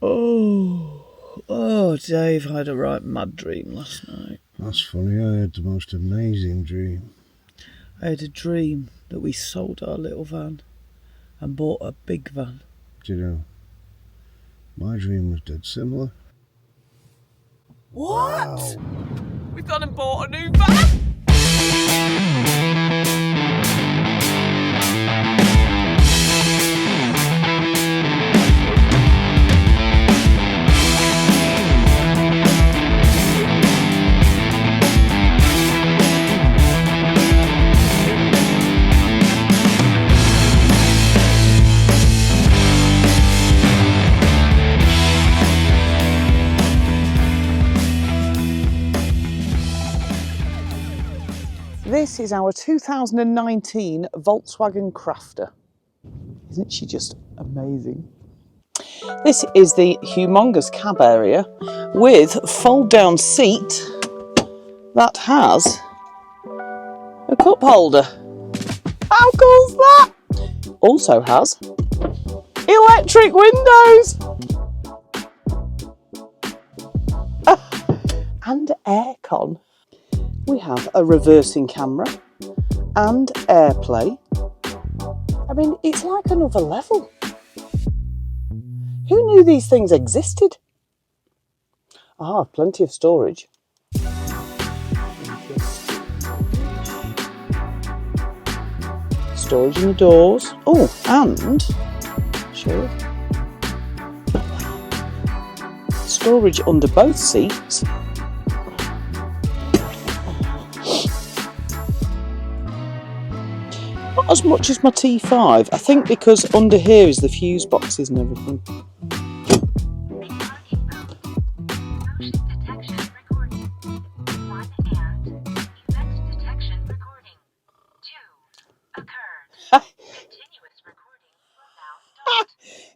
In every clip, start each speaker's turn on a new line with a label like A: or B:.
A: Oh, Dave, I had a right mad dream last night.
B: That's funny, I had the most amazing dream.
A: I had a dream that we sold our little van and bought a big van.
B: Do you know, my dream was dead similar.
A: What? Wow. We've gone and bought a new van? This is our 2019 Volkswagen Crafter. Isn't she just amazing? This is the humongous cab area with fold-down seat that has a cup holder. How cool's that? Also has electric windows and aircon. We have a reversing camera and AirPlay. I mean, it's like another level. Who knew these things existed? Ah, plenty of storage. Storage in the doors. Oh, and show you. Storage under both seats. Not as much as my T5, I think, because under here is the fuse boxes and everything.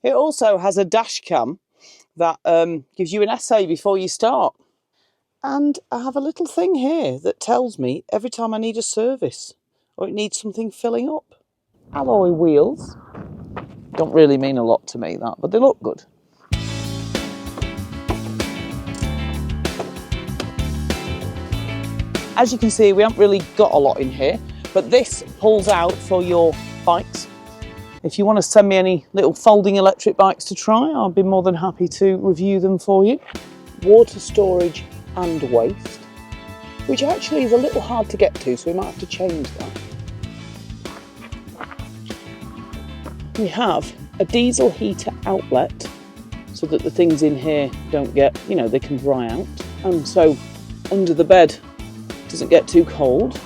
A: It also has a dash cam that gives you an essay before you start. And I have a little thing here that tells me every time I need a service or it needs something filling up. Alloy wheels. Don't really mean a lot to me, that, but they look good. As you can see, we haven't really got a lot in here, but this pulls out for your bikes. If you want to send me any little folding electric bikes to try, I'll be more than happy to review them for you. Water storage and waste, which actually is a little hard to get to, so we might have to change that. We have a diesel heater outlet so that the things in here don't get, you know, they can dry out. And so under the bed doesn't get too cold.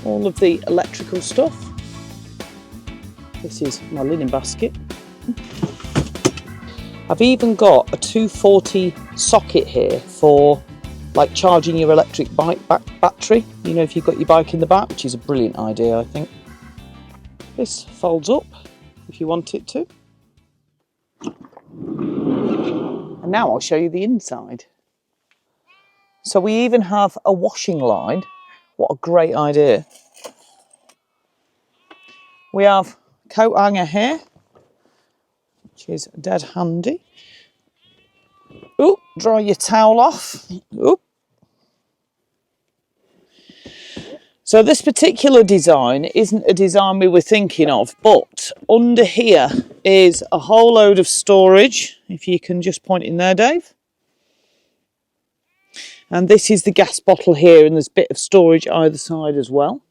A: All of the electrical stuff. This is my linen basket. I've even got a 240 socket here for like charging your electric bike battery, you know, if you've got your bike in the back, which is a brilliant idea, I think. This folds up if you want it to. And now I'll show you the inside. So we even have a washing line. What a great idea. We have a coat hanger here, which is dead handy. Oh, dry your towel off. Oh. So this particular design isn't a design we were thinking of, but under here is a whole load of storage, if you can just point in there, Dave. And this is the gas bottle here, and there's a bit of storage either side as well.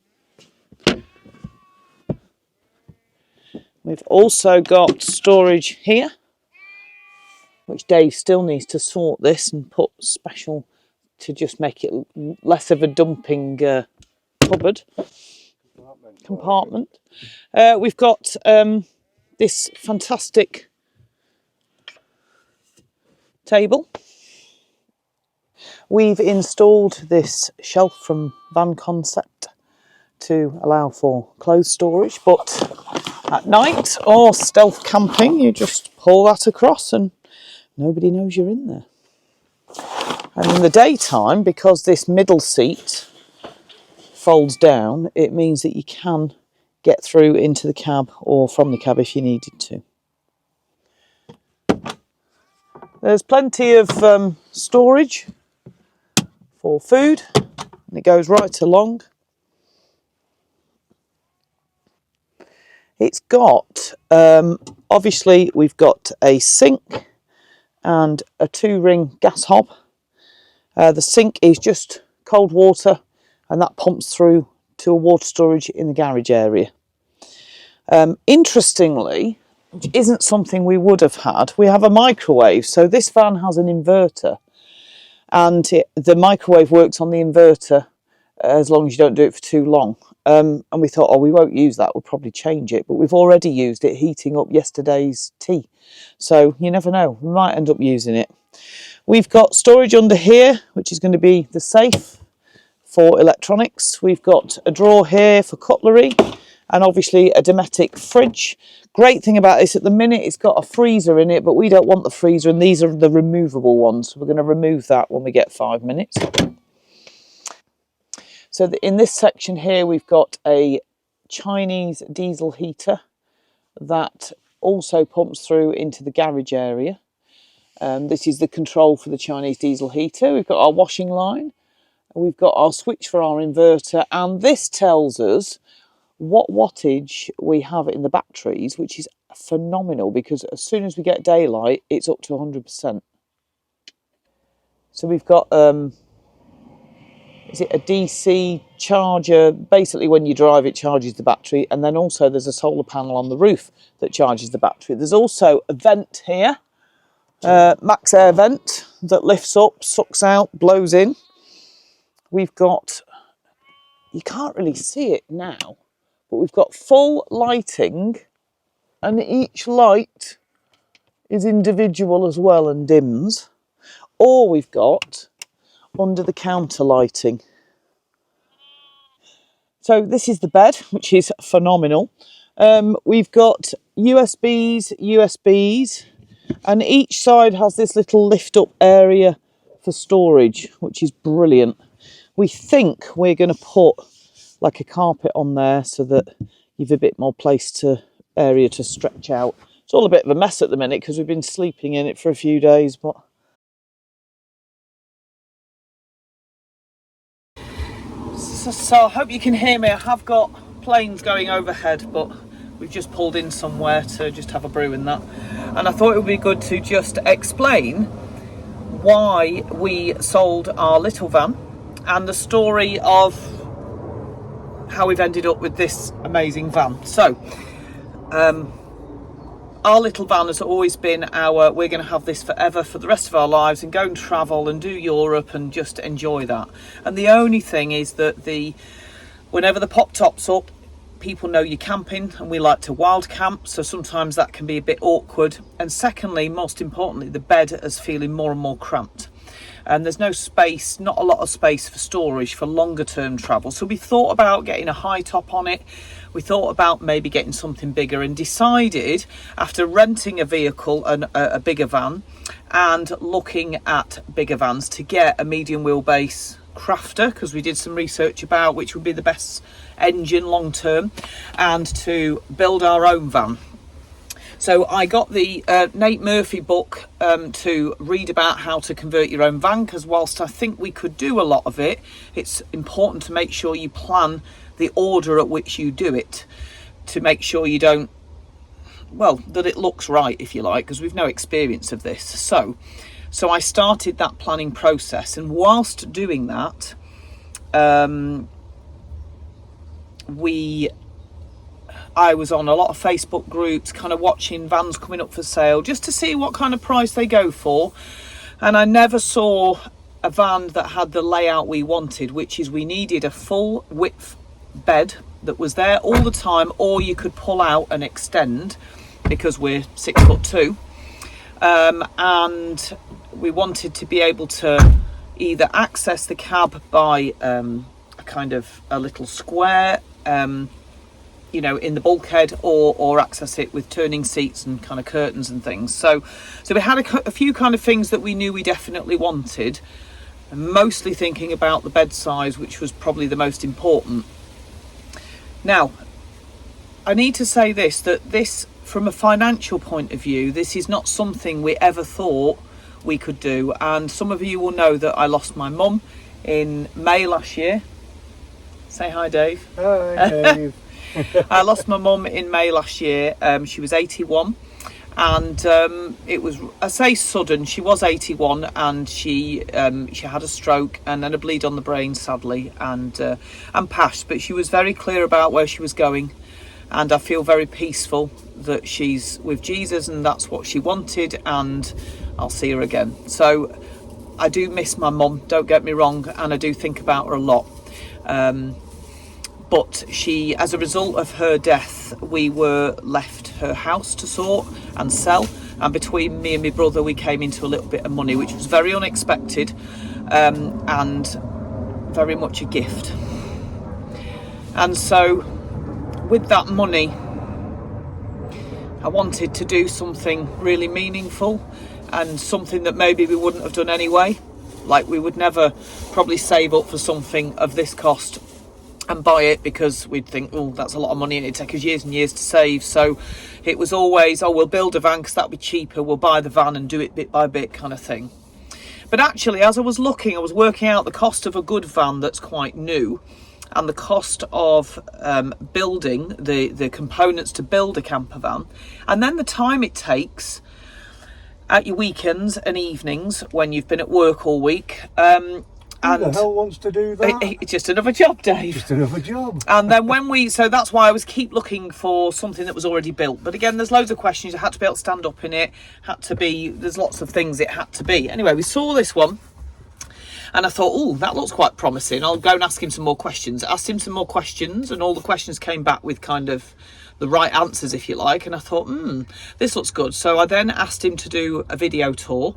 A: We've also got storage here, which Dave still needs to sort this and put special to just make it less of a dumping cupboard compartment. We've got this fantastic table. We've installed this shelf from Van Concept to allow for clothes storage, but at night or stealth camping, you just pull that across and nobody knows you're in there. And in the daytime, because this middle seat folds down, it means that you can get through into the cab or from the cab if you needed to. There's plenty of storage for food, and it goes right along. It's got, obviously we've got a sink and a 2-ring gas hob. The sink is just cold water, and that pumps through to a water storage in the garage area. Interestingly, which isn't something we would have had, we have a microwave. So this van has an inverter, and the microwave works on the inverter as long as you don't do it for too long. And we thought, oh, we won't use that, we'll probably change it. But we've already used it heating up yesterday's tea. So you never know, we might end up using it. We've got storage under here, which is going to be the safe for electronics. We've got a drawer here for cutlery, and obviously a Dometic fridge. Great thing about this, at the minute it's got a freezer in it, but we don't want the freezer, and these are the removable ones. So we're going to remove that when we get 5 minutes. So in this section here, we've got a Chinese diesel heater that also pumps through into the garage area. This is the control for the Chinese diesel heater. We've got our washing line, we've got our switch for our inverter, and this tells us what wattage we have in the batteries, which is phenomenal because as soon as we get daylight, it's up to 100%. So we've got, is it a DC charger? Basically, when you drive, it charges the battery, and then also there's a solar panel on the roof that charges the battery. There's also a vent here, max air vent that lifts up, sucks out, blows in. We've got, you can't really see it now, but we've got full lighting, and each light is individual as well and dims. Or we've got under the counter lighting. So this is the bed, which is phenomenal. We've got USBs, and each side has this little lift up area for storage, which is brilliant. We think we're going to put like a carpet on there so that you've a bit more area to stretch out. It's all a bit of a mess at the minute because we've been sleeping in it for a few days, but so I hope you can hear me. I have got planes going overhead, but we've just pulled in somewhere to just have a brew in that. And I thought it would be good to just explain why we sold our little van and the story of how we've ended up with this amazing van. So, our little van has always been we're going to have this forever for the rest of our lives and go and travel and do Europe and just enjoy that. And the only thing is that whenever the pop top's up, people know you're camping, and we like to wild camp, so sometimes that can be a bit awkward. And secondly, most importantly, the bed is feeling more and more cramped. And there's no space, not a lot of space for storage for longer term travel. So we thought about getting a high top on it. We thought about maybe getting something bigger, and decided after renting a vehicle, a bigger van, and looking at bigger vans, to get a medium wheelbase Crafter, because we did some research about which would be the best engine long term, and to build our own van. So I got the Nate Murphy book to read about how to convert your own van, because whilst I think we could do a lot of it, it's important to make sure you plan the order at which you do it, to make sure you don't, well, that it looks right, if you like, because we've no experience of this. So I started that planning process, and whilst doing that, I was on a lot of Facebook groups, kind of watching vans coming up for sale just to see what kind of price they go for. And I never saw a van that had the layout we wanted, which is we needed a full width bed that was there all the time, or you could pull out and extend because we're 6'2". And we wanted to be able to either access the cab by a kind of a little square, you know, in the bulkhead, or access it with turning seats and kind of curtains and things. So we had a few kind of things that we knew we definitely wanted, and mostly thinking about the bed size, which was probably the most important. Now, I need to say this, that this, from a financial point of view, this is not something we ever thought we could do. And some of you will know that I lost my mum in May last year. Say hi, Dave.
B: Hi, Dave.
A: I lost my mum in May last year. She was 81, and it was, I say sudden. She was 81, and she had a stroke and then a bleed on the brain, sadly, and passed. But she was very clear about where she was going, and I feel very peaceful that she's with Jesus, and that's what she wanted, and I'll see her again. So I do miss my mum, don't get me wrong, and I do think about her a lot. But she, as a result of her death, we were left her house to sort and sell, and between me and my brother we came into a little bit of money, which was very unexpected, and very much a gift. And so with that money, I wanted to do something really meaningful, and something that maybe we wouldn't have done anyway. Like, we would never probably save up for something of this cost and buy it, because we'd think, oh, that's a lot of money and it'd take us years and years to save. So it was always, oh, we'll build a van because that'll be cheaper, we'll buy the van and do it bit by bit kind of thing. But actually, as I was looking, I was working out the cost of a good van that's quite new, and the cost of building the components to build a camper van, and then the time it takes at your weekends and evenings when you've been at work all week.
B: Who the hell wants to do that?
A: It's just another job, Dave.
B: Just another job.
A: And then so that's why I was keep looking for something that was already built. But again, there's loads of questions. It had to be able to stand up in it, there's lots of things it had to be. Anyway, we saw this one, and I thought, oh, that looks quite promising. I'll go and ask him some more questions. Asked him some more questions, and all the questions came back with kind of the right answers, if you like. And I thought, this looks good. So I then asked him to do a video tour.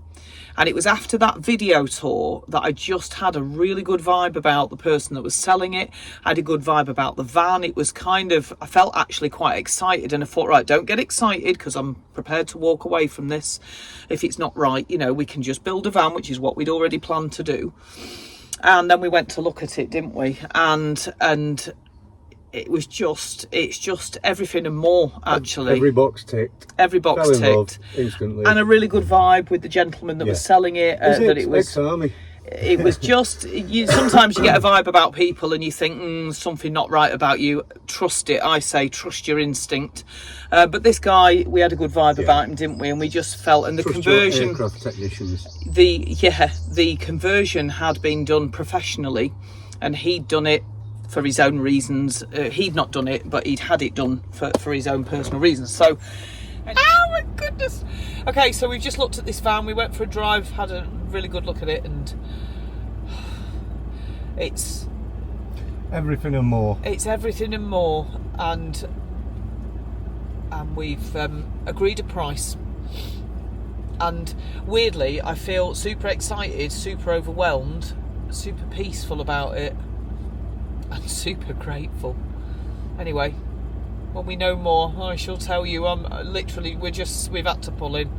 A: And it was after that video tour that I just had a really good vibe about the person that was selling it. I had a good vibe about the van. It was kind of, I felt actually quite excited, and I thought, right, don't get excited, because I'm prepared to walk away from this if it's not right. You know, we can just build a van, which is what we'd already planned to do. And then we went to look at it, didn't we? And it's just everything and more, actually.
B: Every box ticked.
A: Every box
B: Fell in
A: ticked.
B: love instantly.
A: And a really good vibe with the gentleman that was selling it. That it was
B: ex-army.
A: It was just, sometimes you get a vibe about people and you think, something not right about you. Trust it. I say, trust your instinct. But this guy, we had a good vibe about him, didn't we? And we just felt, and the
B: Trust
A: conversion,
B: your aircraft technicians.
A: the conversion had been done professionally, and he'd done it for his own reasons. He'd not done it, but he'd had it done for his own personal reasons. So, oh my goodness. Okay, so we've just looked at this van. We went for a drive, had a really good look at it, and it's
B: everything and more.
A: It's everything and more, and we've agreed a price. And weirdly, I feel super excited, super overwhelmed, super peaceful about it. I'm super grateful. Anyway, when we know more, I shall tell you. We've had to pull in.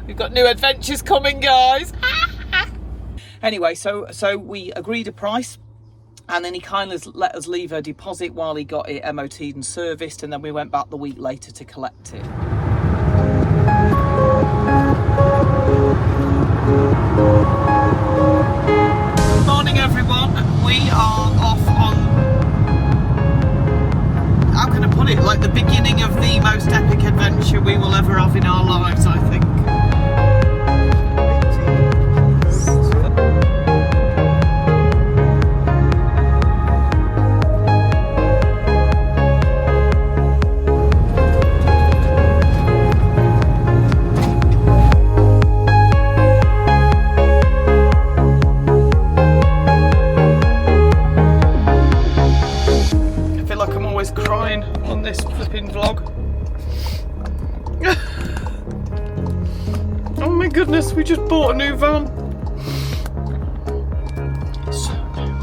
A: We've got new adventures coming, guys. Anyway, so we agreed a price, and then he kindly let us leave a deposit while he got it MOT'd and serviced, and then we went back the week later to collect it. Morning, everyone. We are off on, how can I put it, like the beginning of the most epic adventure we will ever have in our lives, I think. Crying on this flipping vlog. Oh my goodness, we just bought a new van. So new.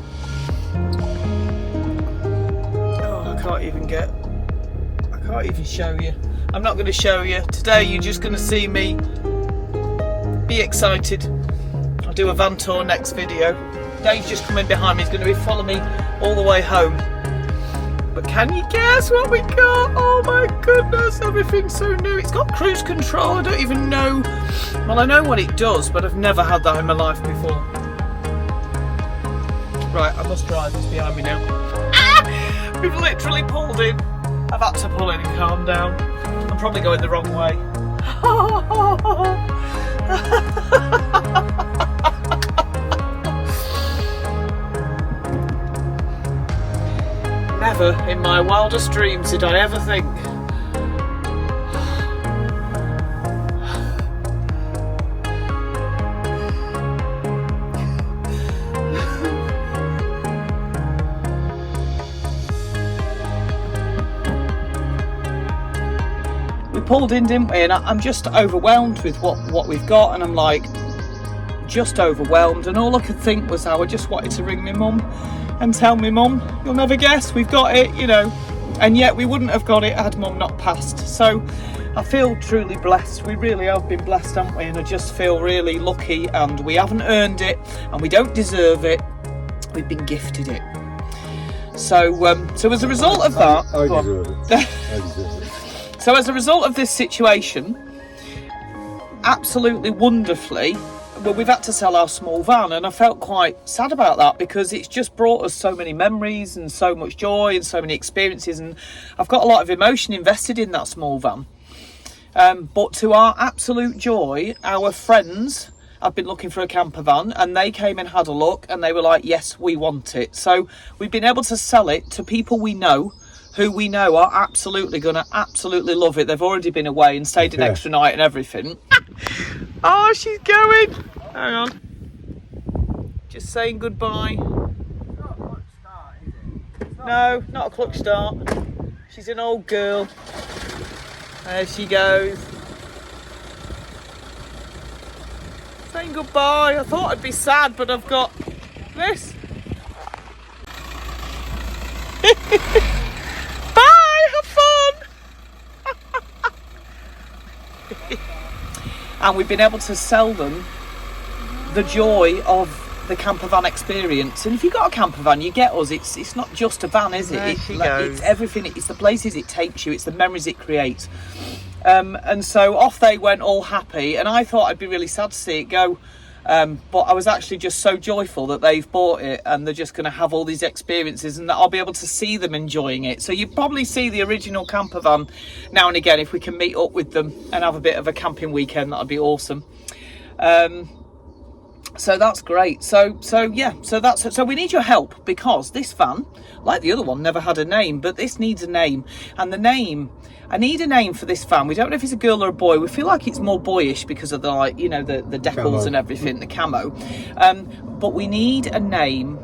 A: Oh, I can't even show you. I'm not going to show you. Today you're just going to see me be excited. I'll do a van tour next video. Dave's just come in behind me. He's going to be following me all the way home. But can you guess what we got? Oh my goodness, everything's so new. It's got cruise control. I don't even know. Well, I know what it does, but I've never had that in my life before. Right, I must drive. It's behind me now. Ah! We've literally pulled in. I've had to pull in and calm down. I'm probably going the wrong way. Never in my wildest dreams did I ever think we pulled in, didn't we? And I'm just overwhelmed with what we've got, and I'm like just overwhelmed, and all I could think was how I just wanted to ring my mum and tell me, Mum, you'll never guess, we've got it, you know. And yet we wouldn't have got it had Mum not passed. So I feel truly blessed. We really have been blessed, haven't we? And I just feel really lucky, and we haven't earned it and we don't deserve it. We've been gifted it. So so as a result of that,
B: I deserve it. I deserve it.
A: So as a result of this situation, absolutely wonderfully, well, we've had to sell our small van, and I felt quite sad about that because it's just brought us so many memories and so much joy and so many experiences, and I've got a lot of emotion invested in that small van. But to our absolute joy, our friends have been looking for a camper van, and they came and had a look, and they were like, yes, we want it. So we've been able to sell it to people we know, who we know are absolutely going to absolutely love it. They've already been away and stayed an extra night and everything. Oh, she's going. Hang on. Just saying goodbye.
C: It's not a clutch start, is it?
A: No, not a clutch start. She's an old girl. There she goes. Saying goodbye. I thought I'd be sad, but I've got this. Bye, have fun. And we've been able to sell them the joy of the camper van experience. And if you've got a camper van, you get us. It's not just a van, is it? It's everything. It's the places it takes you. It's the memories it creates. And so off they went, all happy. And I thought I'd be really sad to see it go. But I was actually just so joyful that they've bought it, and they're just going to have all these experiences, and that I'll be able to see them enjoying it. So you probably see the original camper van now and again if we can meet up with them and have a bit of a camping weekend. That'd be awesome. So that's great. So we need your help, because this van, like the other one, never had a name, but this needs a name. And I need a name for this van. We don't know if it's a girl or a boy. We feel like it's more boyish because of the, like, you know, the decals and everything, the camo. But we need a name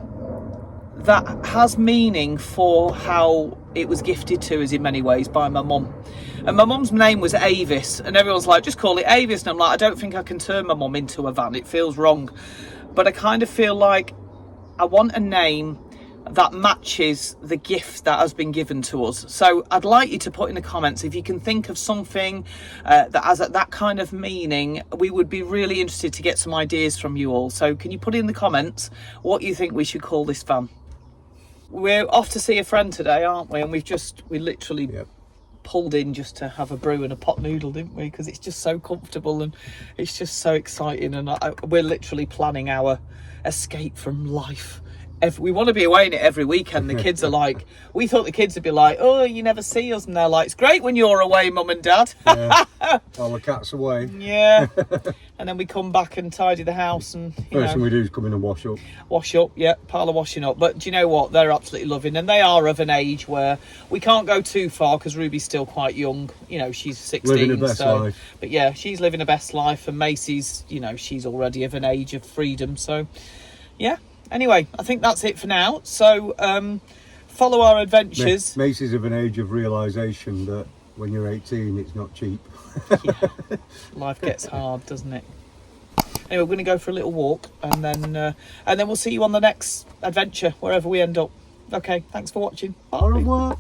A: that has meaning for how it was gifted to us in many ways by my mum. And my mum's name was Avis, and everyone's like, just call it Avis. And I'm like, I don't think I can turn my mum into a van. It feels wrong. But I kind of feel like I want a name that matches the gift that has been given to us. So I'd like you to put in the comments if you can think of something that has that kind of meaning. We would be really interested to get some ideas from you all. So can you put in the comments what you think we should call this van? We're off to see a friend today, aren't we? And we literally pulled in just to have a brew and a pot noodle, didn't we? Because it's just so comfortable and it's just so exciting, and we're literally planning our escape from life. We want to be away in it every weekend. The kids are like, we thought the kids would be like, oh, you never see us, and they're like, it's great when you're away, Mum and Dad.
B: Yeah. All the cats away.
A: Yeah. And then we come back and tidy the house, and
B: first thing we do is come in and wash up.
A: Wash up, yeah, pile of washing up. But do you know what? They're absolutely loving, and they are of an age where we can't go too far because Ruby's still quite young. You know, she's 16.
B: Living her best life.
A: But yeah, she's living her best life, and Macy's, you know, she's already of an age of freedom. So yeah. Anyway, I think that's it for now. So follow our adventures.
B: Macy's of an age of realisation that when you're 18, it's not cheap.
A: Yeah. Life gets hard, doesn't it? Anyway, we're going to go for a little walk, and then we'll see you on the next adventure, wherever we end up. Okay, thanks for watching. Bye.
B: Au revoir.